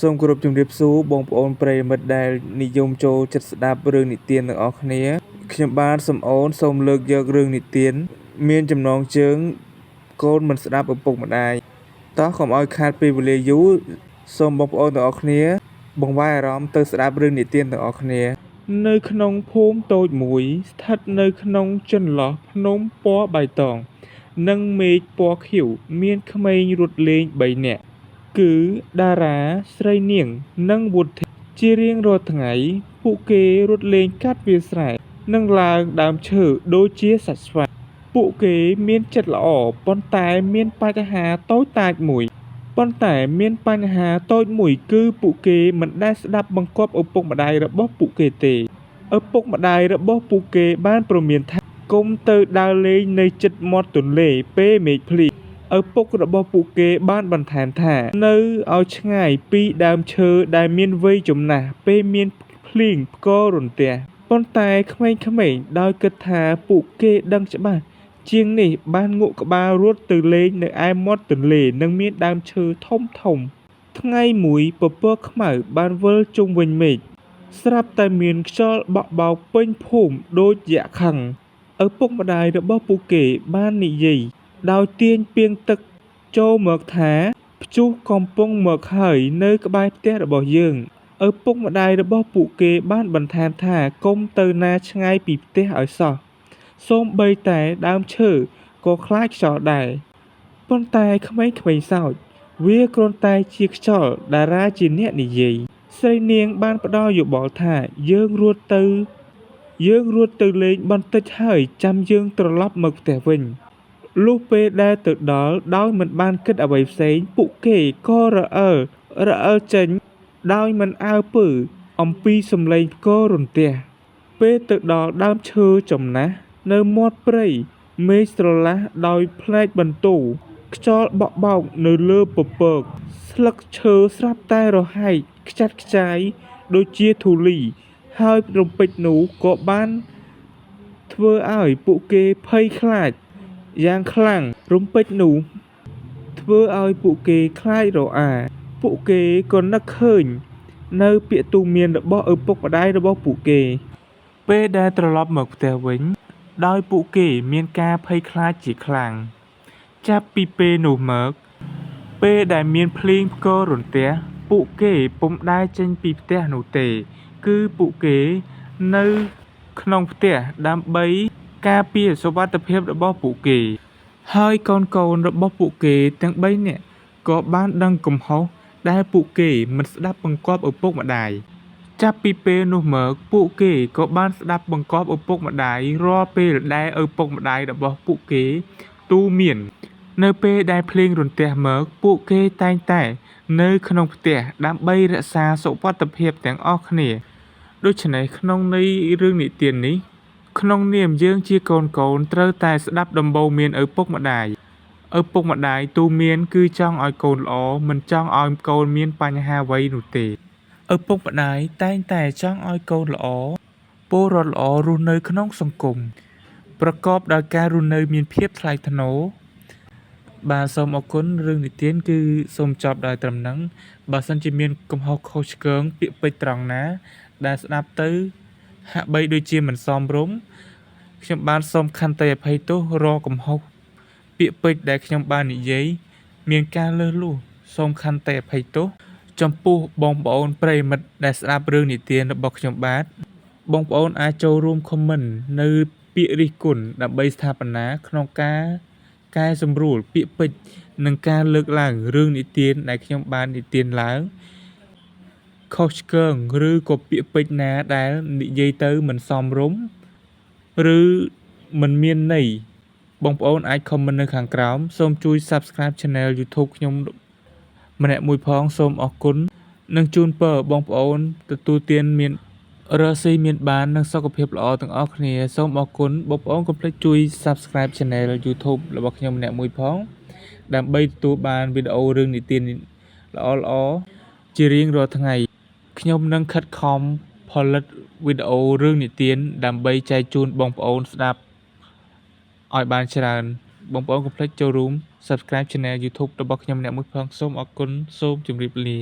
សូមគោរពជម្រាបសួរបងប្អូនប្រិយមិត្តដែលនិយមចូលចិត្តស្ដាប់រឿងនិទានទាំងអស់គ្នាខ្ញុំបាទសំអូនសូមលើកយករឿងនិទានមានចំណងជើងកូនមិនស្ដាប់ឪពុកម្ដាយតោះកុំឲ្យខាតពេលវេលាយូរសូមបងប្អូនទាំងអស់គ្នាបង្វែរអារម្មណ៍ទៅស្ដាប់រឿងនិទានទាំងអស់គ្នានៅក្នុងភូមិតូចមួយស្ថិតនៅក្នុងចន្លោះភ្នំពណ៌បៃតងនិងមេឃពណ៌ខៀវមានក្មេងរត់លេង3នាក់គឺតារាស្រីនាងនិងវុធីជារៀងរាល់ថ្ងៃពួកគេរត់លេងកាត់វាលស្រែនិងឡើងដើមឈើដូចជាសត្វស្វាពួកគេមានចិត្តល្អប៉ុន្តែមានបញ្ហាតូចតាចមួយគឺពួកគេមិនដែលស្ដាប់បង្គាប់ឪពុកម្ដាយរបស់ពួកគេទេឪពុកម្ដាយរបស់ពួកគេបានព្រមានថាកុំទៅដើរលេងនៅជិតមាត់ទន្លេពេលមេឃភ្លៀងឪពុករបស់ពួកគេបានបន្ថែមថានៅឲ្យឆ្ងាយពីដើមឈើដែលមានវ័យចំណាស់ពេលមានភ្លៀងផ្គររន្ទះប៉ុន្តែក្មេងៗដោយគិតថាពួកគេដឹងច្បាស់ជាងនេះបានងក់ក្បាលរត់ទៅលេងនៅឯមាត់ទន្លេនិងមានដើមឈើធំថ្ងៃមួយពពកខ្មៅបានវិលជុំវិញមេឃស្រាប់តែមានខ្យល់បក់បោកពេញភូមិដូចយក្សខឹងឪពុកម្ដាយរបស់ពួកគេបាននិយាយដោយទាញពាងទឹកចូលមកថាព្យុះកំពុងមកហើយនៅក្បែរផ្ទះរបស់យើងឪពុកម្ដាយរបស់ពួកគេបានបន្ថែមថាកុំទៅណាឆ្ងាយពីផ្ទះឲ្យសោះសូម្បីតែដើមឈើក៏ខ្លាចខ្យល់ដែរប៉ុន្តែក្មេងៗសើចវាគ្រាន់តែជាខ្យល់តារាជាអ្នកនិយាយស្រីនាងបានផ្ដល់យោបល់ថាយើងរត់ទៅលេងបន្តិចហើយចាំយើងត្រឡប់មកផ្ទះវិញលុះពេលដែលទៅដល់ដោយមិនបានគិតអ្វីផ្សេងពួកគេក៏រអិលចេញដោយមិនអើពើអំពីសំឡេងផ្គររន្ទះពេលទៅដល់ដើមឈើចំណាស់នៅមាត់ព្រៃមេឃស្រឡះដោយផ្លែកបន្ទូខ្យល់បក់បោកនៅលើពពកស្លឹកឈើស្រាប់តែរហែកខ្ចាត់ខ្ចាយដូចជាធូលីហើយរំពេចនោះក៏បានធ្វើឲ្យពួកគេភ័យខ្លាចយ៉ាងខ្លាំងរំពេចនោះធ្វើឲ្យពួកគេខ្លាចរអាពួកគេក៏នឹកឃើញនៅពាក្យទូន្មានរបស់ឪពុកម្ដាយរបស់ពួកគេពេលដែលត្រឡប់មកផ្ទះវិញដោយពួកគេមានការភ័យខ្លាចជាខ្លាំងចាប់ពីពេលនោះមកពេលដែលមានភ្លៀងផ្គររន្ទះពួកគេពុំដែលចេញពីផ្ទះនោះទេគឺពួកគេនៅក្នុងផ្ទះដើម្បីការពារសុវត្ថិភាពរបស់ពួកគេហើយកូនរបស់ពួកគេទាំង3នាក់ក៏បានដឹងកំហុសដែលពួកគេមិនស្ដាប់បង្គាប់ឪពុកម្ដាយចាប់ពីពេលនោះមកពួកគេក៏បានស្ដាប់បង្គាប់ឪពុកម្ដាយរាល់ពេលដែលឪពុកម្ដាយរបស់ពួកគេទូន្មាននៅពេលដែលភ្លៀងរន្ទះមកពួកគេតែងតែនៅក្នុងផ្ទះដើម្បីរក្សាសុវត្ថិភាពទាំងអស់គ្នាដូច្នេះក្នុងន័យរឿងនិទាននេះក្នុងនាមយើងជាកូនត្រូវតែស្ដាប់ដំបូន្មានឪពុកម្ដាយទូន្មានគឺចង់ឲ្យកូនល្អមិនចង់ឲ្យកូនមានបញ្ហាអ្វីនោះទេឪពុកម្ដាយតែងតែចង់ឲ្យកូនល្អពលរដ្ឋល្អរស់នៅក្នុងសង្គមប្រកបដោយការរស់នៅមានភាពថ្លៃថ្នូរបាទសូមអរគុណរឿងនិទានគឺសូមចប់ដោយត្រឹមហ្នឹងបើសិនជាមានកំហុសខុសឆ្គងពាក្យពេចន៍ត្រង់ណាដែលស្ដាប់ទៅហាក់បីដូចជាមិនសមរម្យខ្ញុំបានសូមខន្តីអភ័យទោសរកកំហុសពាក្យពេចន៍ដែលខ្ញុំបាននិយាយមានការលើសលួសសូមខន្តីអភ័យទោសចំពោះបងប្អូនប្រិយមិត្តដែលស្ដាប់រឿងនិទានរបស់ខ្ញុំបាទបងប្អូនអាចចូលរួមខមមិននៅពាក្យរិះគន់ដើម្បីស្ថាបនាក្នុងការកែសម្រួលពាក្យពេចន៍និងការលើកឡើងរឿងនិទានដែលខ្ញុំបាននិទានឡើងខុសឆ្គងឬក៏ពាក្យពេចន៍ណាដែលនិយាយទៅមិនសមរម្យឬមិនមានន័យបងប្អូនអាចខមមិននៅខាងក្រោមសូមជួយ Subscribe Channel YouTube ខ្ញុំម្នាក់មួយផងសូមអរគុណនិងជូនពរបងប្អូនទទួលទានមានរកស៊ីមានបាននិងសុខភាពល្អទាំងអស់គ្នាសូមអរគុណបងប្អូនកុំភ្លេចជួយ Subscribe Channel YouTube របស់ខ្ញុំម្នាក់មួយផងដើម្បីទទួលបានវីដេអូរឿងនិទានល្អៗជារៀងរាល់ថ្ងៃខ្ញុំនឹងខិតខំផលិតវីដេអូរឿងនិទានដើម្បីចែកជូនបងប្អូនស្ដាប់ឲ្យបានច្រើនបងប្អូនកុំភ្លេចចូលរួម Subscribe Channel YouTube របស់ខ្ញុំម្នាក់មួយផងសូមអរគុណសូមជម្រាបលា